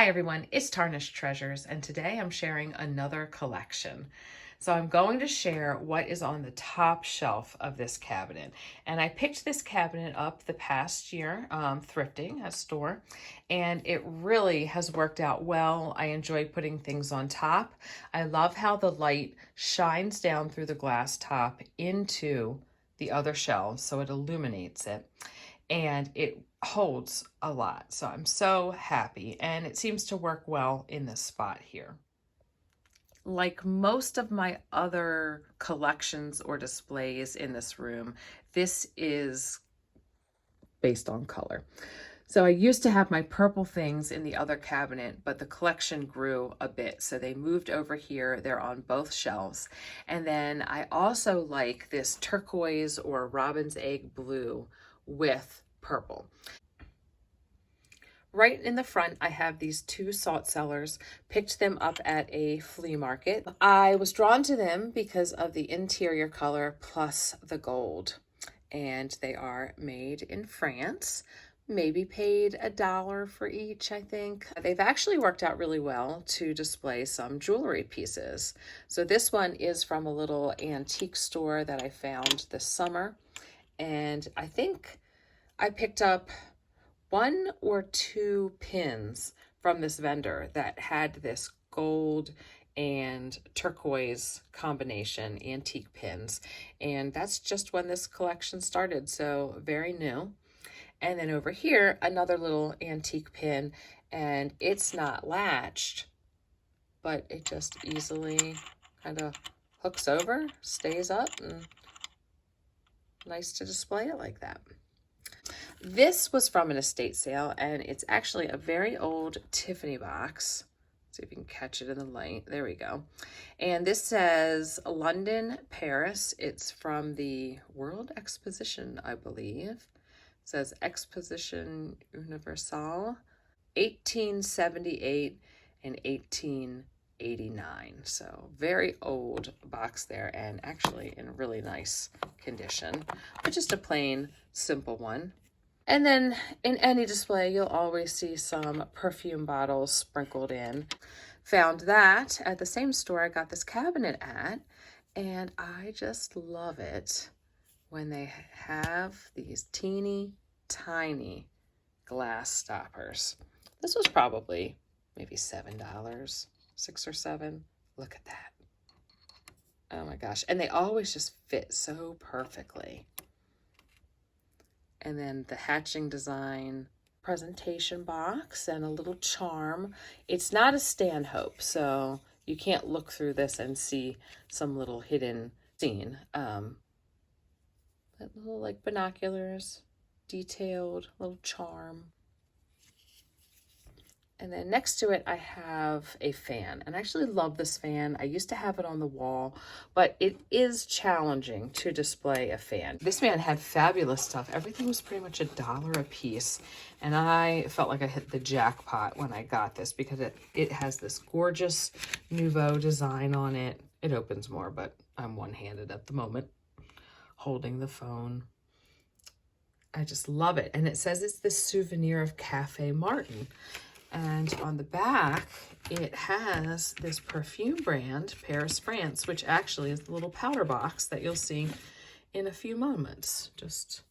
Hi everyone, it's Tarnished Treasures, and today I'm sharing another collection. So I'm going to share what is on the top shelf of this cabinet. And I picked this cabinet up the past year, thrifting at a store, and it really has worked out well. I enjoy putting things on top. I love how the light shines down through the glass top into the other shelves, so it illuminates it. And it holds a lot. So I'm so happy, and it seems to work well in this spot here. Like most of my other collections or displays in this room, this is based on color. So I used to have my purple things in the other cabinet, but the collection grew a bit. So they moved over here. They're on both shelves. And then I also like this turquoise or robin's egg blue with purple. Right in the front, I have these two salt cellars, picked them up at a flea market. I was drawn to them because of the interior color plus the gold, and they are made in France. Maybe paid $1 for each, I think. They've actually worked out really well to display some jewelry pieces. So this one is from a little antique store that I found this summer, and I think I picked up 1 or 2 pins from this vendor that had this gold and turquoise combination, antique pins. And that's just when this collection started, so very new. And then over here, another little antique pin, and it's not latched, but it just easily kind of hooks over, stays up, and nice to display it like that. This was from an estate sale, and it's actually a very old Tiffany box. Let's see if you can catch it in the light. There we go. And this says London, Paris. It's from the World Exposition, I believe. It says Exposition Universelle, 1878 and 1889. So very old box there, and actually in really nice condition, but just a plain, simple one. And then in any display, you'll always see some perfume bottles sprinkled in. Found that at the same store I got this cabinet at, and I just love it when they have these teeny tiny glass stoppers. This was probably maybe $7, 6 or 7. Look at that. Oh my gosh. And they always just fit so perfectly. And then the hatching design presentation box and a little charm. It's not a Stanhope, so you can't look through this and see some little hidden scene. But little like binoculars, detailed little charm. And then next to it, I have a fan. And I actually love this fan. I used to have it on the wall, but it is challenging to display a fan. This fan had fabulous stuff. Everything was pretty much $1 a piece. And I felt like I hit the jackpot when I got this because it has this gorgeous Nouveau design on it. It opens more, but I'm one-handed at the moment, holding the phone. I just love it. And it says it's the souvenir of Cafe Martin. And on the back, it has this perfume brand, Paris, France, which actually is the little powder box that you'll see in a few moments. Just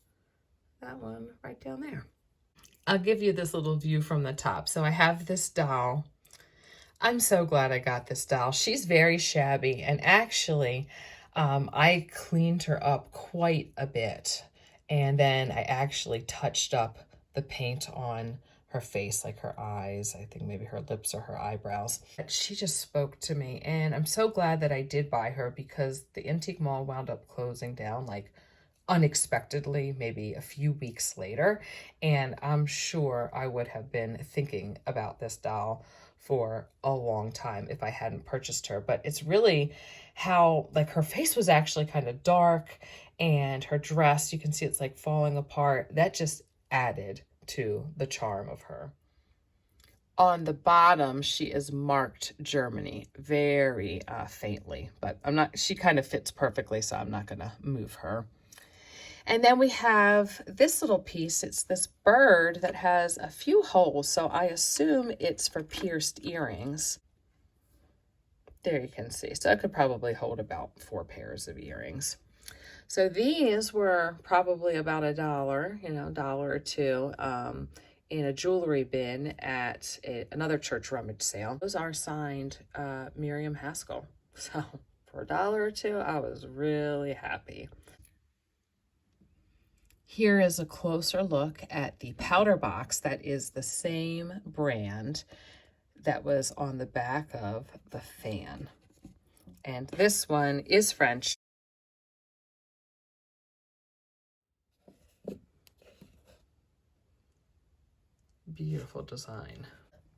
that one right down there. I'll give you this little view from the top. So I have this doll. I'm so glad I got this doll. She's very shabby, and actually, I cleaned her up quite a bit. And then I actually touched up the paint on her face, like her eyes, I think maybe her lips or her eyebrows. She just spoke to me, and I'm so glad that I did buy her because the Antique Mall wound up closing down like unexpectedly, maybe a few weeks later, and I'm sure I would have been thinking about this doll for a long time if I hadn't purchased her. But it's really how, like, her face was actually kind of dark, and her dress, you can see it's like falling apart. That just added to the charm of her. On the bottom, she is marked Germany very faintly, but she kind of fits perfectly, so I'm not gonna move her. And then we have this little piece. It's this bird that has a few holes, so I assume it's for pierced earrings. There you can see. So it could probably hold about 4 pairs of earrings. So these were probably about $1, you know, $1 or $2 in a jewelry bin at another church rummage sale. Those are signed Miriam Haskell. So for $1 or $2, I was really happy. Here is a closer look at the powder box that is the same brand that was on the back of the fan. And this one is French. Beautiful design.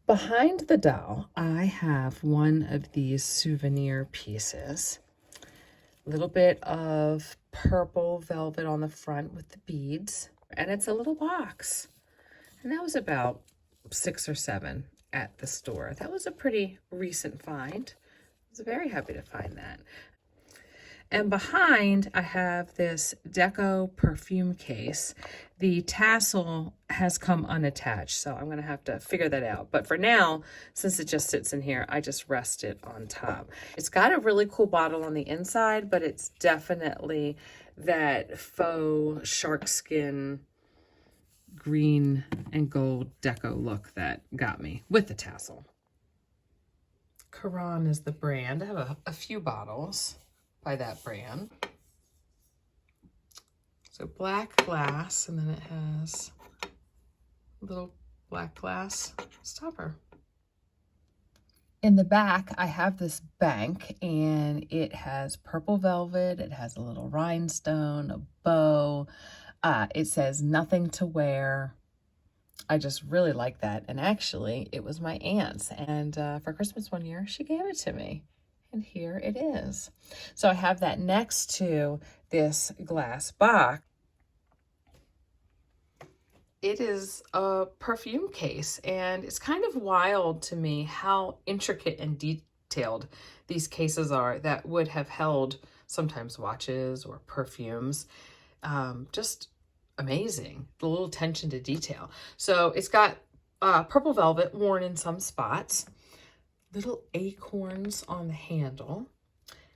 Behind the doll, I have one of these souvenir pieces. A little bit of purple velvet on the front with the beads. And it's a little box. And that was about 6 or 7 at the store. That was a pretty recent find. I was very happy to find that. And behind, I have this Decor perfume case. The tassel has come unattached, so I'm gonna have to figure that out. But for now, since it just sits in here, I just rest it on top. It's got a really cool bottle on the inside, but it's definitely that faux shark skin green and gold deco look that got me with the tassel. Caron is the brand. I have a few bottles by that brand. So black glass, and then it has a little black glass stopper. In the back, I have this bank, and it has purple velvet. It has a little rhinestone, a bow. It says nothing to wear. I just really like that. And actually, it was my aunt's. And for Christmas one year, she gave it to me. And here it is. So I have that next to this glass box. It is a perfume case, and it's kind of wild to me how intricate and detailed these cases are that would have held sometimes watches or perfumes. Just amazing, the little attention to detail. So it's got purple velvet worn in some spots. Little acorns on the handle.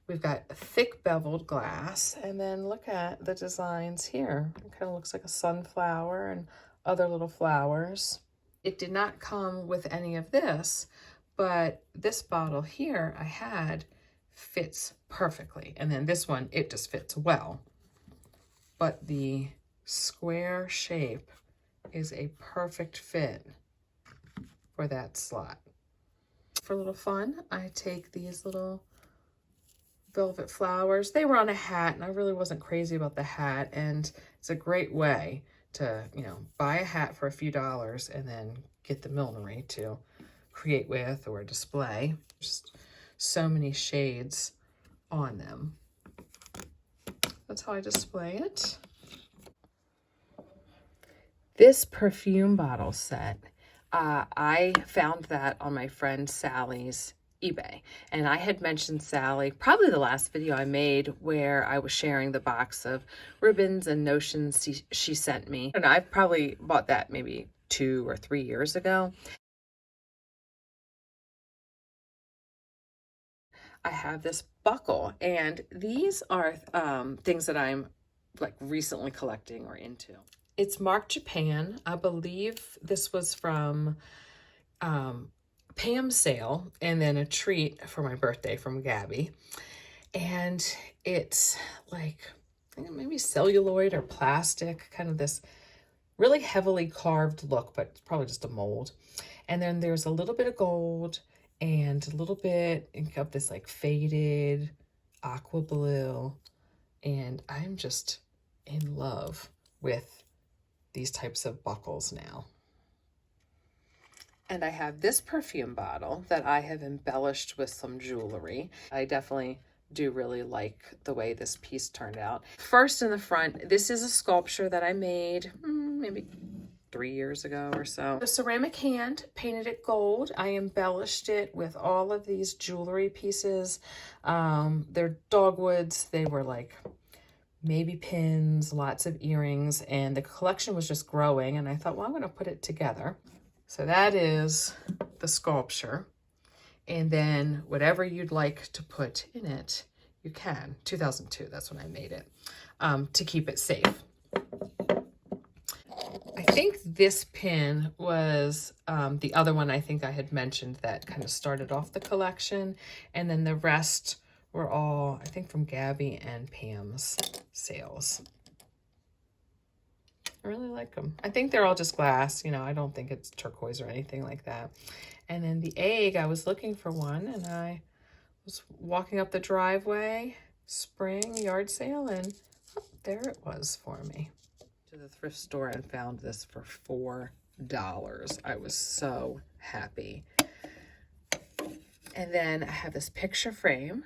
We've got thick beveled glass, and then look at the designs here. It kind of looks like a sunflower and other little flowers. It did not come with any of this, but this bottle here I had fits perfectly. And then this one, it just fits well. But the square shape is a perfect fit for that slot. For a little fun, I take these little velvet flowers. They were on a hat, and I really wasn't crazy about the hat, and it's a great way to, you know, buy a hat for a few dollars and then get the millinery to create with or display. Just so many shades on them. That's how I display it. This perfume bottle set, I found that on my friend Sally's eBay. And I had mentioned Sally, probably the last video I made, where I was sharing the box of ribbons and notions she sent me. And I probably bought that maybe 2 or 3 years ago. I have this buckle, and these are things that I'm like recently collecting or into. It's marked Japan. I believe this was from Pam's sale, and then a treat for my birthday from Gabby. And it's like, I think maybe celluloid or plastic, kind of this really heavily carved look, but it's probably just a mold. And then there's a little bit of gold and a little bit of this like faded aqua blue. And I'm just in love with these types of buckles now. And I have this perfume bottle that I have embellished with some jewelry. I definitely do really like the way this piece turned out. First in the front, this is a sculpture that I made maybe 3 years ago or so. The ceramic hand, painted it gold. I embellished it with all of these jewelry pieces. They're dogwoods. They were like maybe pins, lots of earrings, and the collection was just growing, and I thought, well, I'm gonna put it together. So that is the sculpture. And then whatever you'd like to put in it, you can. 2002, that's when I made it, to keep it safe. I think this pin was the other one I think I had mentioned that kind of started off the collection. And then the rest were all, I think, from Gabby and Pam's sales. I really like them. I think they're all just glass. You know, I don't think it's turquoise or anything like that. And then the egg, I was looking for one, and I was walking up the driveway, spring yard sale, and oh, there it was for me. To the thrift store and found this for $4. I was so happy. And then I have this picture frame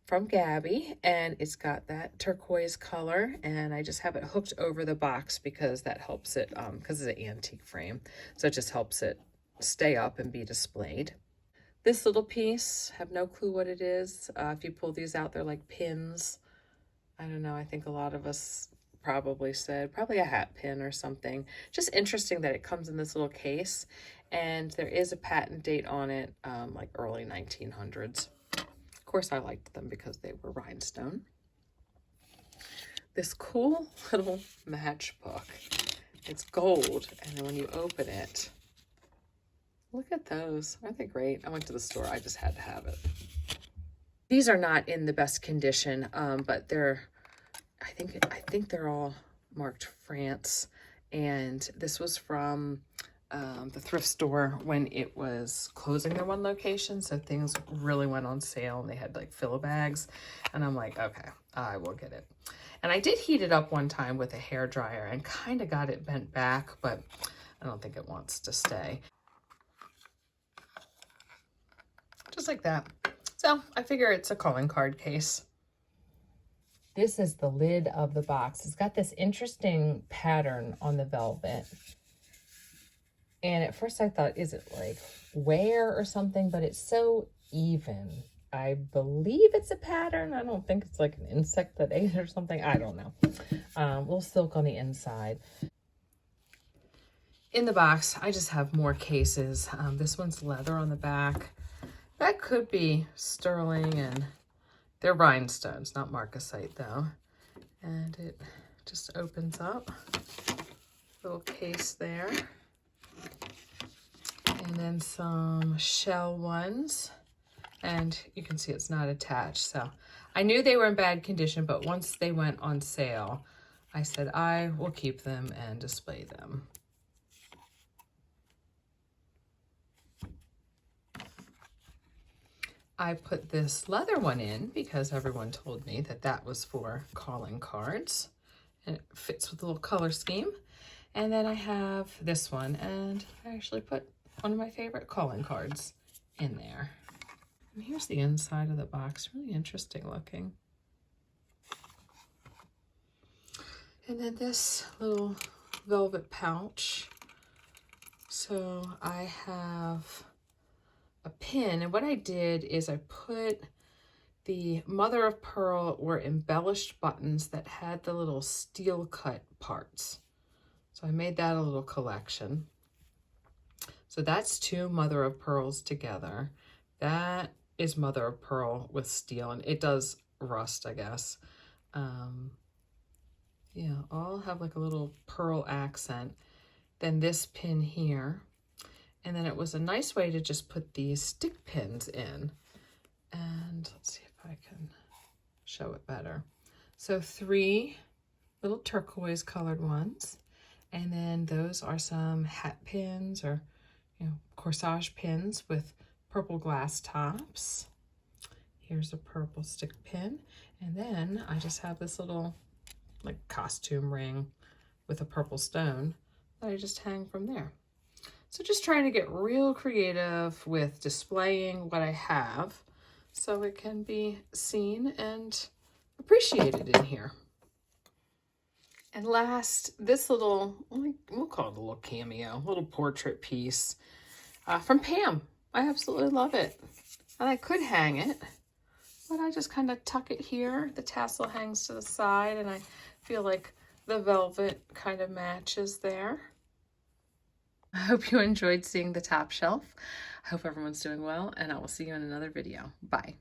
from Gabby, and it's got that turquoise color, and I just have it hooked over the box because that helps it, because it's an antique frame, so it just helps it stay up and be displayed. This little piece, have no clue what it is. If you pull these out, they're like pins. I don't know, I think a lot of us probably a hat pin or something. Just interesting that it comes in this little case, and there is a patent date on it, like early 1900s. Of course, I liked them because they were rhinestone. This cool little matchbook. It's gold, and then when you open it, look at those. Aren't they great? I went to the store. I just had to have it. These are not in the best condition, but they're, I think they're all marked France, and this was from the thrift store when it was closing their one location, so things really went on sale, and they had like filler bags, and I'm like, okay, I will get it. And I did heat it up one time with a hair dryer and kind of got it bent back, but I don't think it wants to stay. Just like that. So I figure it's a calling card case. This is the lid of the box. It's got this interesting pattern on the velvet. And at first I thought, is it like wear or something? But it's so even. I believe it's a pattern. I don't think it's like an insect that ate or something. I don't know. Little silk on the inside. In the box, I just have more cases. This one's leather on the back. That could be sterling, and they're rhinestones, not marcasite though. And it just opens up. Little case there. And then some shell ones. And you can see it's not attached. So I knew they were in bad condition, but once they went on sale, I said I will keep them and display them. I put this leather one in because everyone told me that that was for calling cards, and it fits with the little color scheme. And then I have this one, and I actually put one of my favorite calling cards in there. And here's the inside of the box, really interesting looking. And then this little velvet pouch. So I have a pin, and what I did is I put the mother of pearl or embellished buttons that had the little steel cut parts. So I made that a little collection. So that's two mother of pearls together. That is mother of pearl with steel, and it does rust, I guess. Yeah, all have like a little pearl accent. Then this pin here. And then it was a nice way to just put these stick pins in. And let's see if I can show it better. So 3 little turquoise colored ones. And then those are some hat pins or, you know, corsage pins with purple glass tops. Here's a purple stick pin. And then I just have this little like costume ring with a purple stone that I just hang from there. So just trying to get real creative with displaying what I have so it can be seen and appreciated in here. And last, this little, we'll call it a little cameo, little portrait piece from Pam. I absolutely love it. And I could hang it, But I just kind of tuck it here. The tassel hangs to the side, and I feel like the velvet kind of matches there. I hope you enjoyed seeing the top shelf. I hope everyone's doing well, and I will see you in another video. Bye.